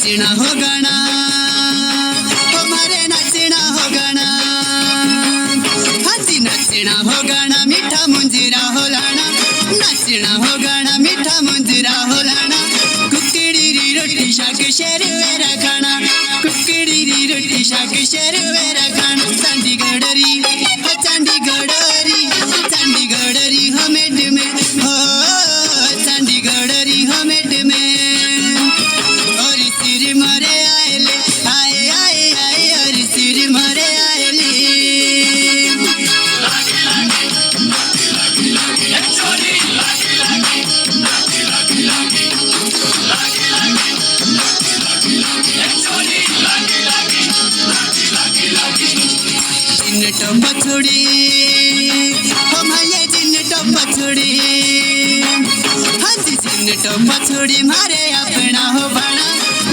नाचना हो गाना हमारे नाचना हो गाना हाजी नाचना हो गाना मीठा मुंजरा हो लाना नाचना हो गाना मीठा मुंजरा हो लाना कुकड़ी री रोटी शाक शेर वेरा खाना कुकड़ी री रोटी शाक शेर वेरा खाना चंडीगढ़री हो मेट में हो चंडीगढ़री हो मेट में और सिर मरे आएले आए आए आए और सिर मरे आएले जिन टप्पा छोड़ी हम ये जिन टप्पा छोड़ी हाँ जी जिन टप्पा छोड़ी मारे अपना हो बाणा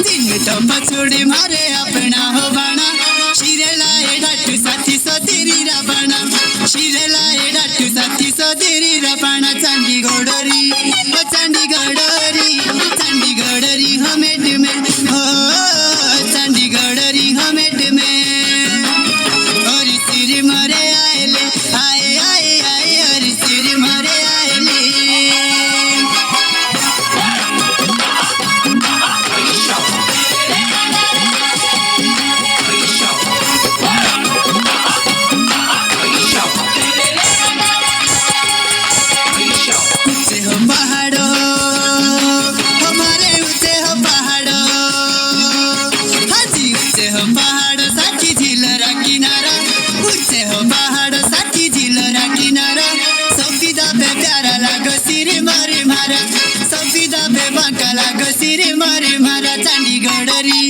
जिन टप्पा छोड़ी मारे अपना हो बाणा शिरेलाए डाटू साथी सो तेरी राबाणा शिरेलाए डाटू साथी सो तेरी राबाणा चंडीगढ़री हो मेट में हो चंडीगढ़री हो मेट में और सिर मरे आएले आए आए आए और सिर मरे आएले ऊंचे हो पहाड़ों हमारे ऊंचे हो पहाड़ों हाजी ऊंचे हो पहाड़ों साथी झीलरा किनारा ऊंचे हो पहाड़ों साथी झीलरा किनारा सफीदा पे प्यारा लागो सिर मारे मारा सफीदा पे बांका लागो सिर मारे मारा चंडीगढ़री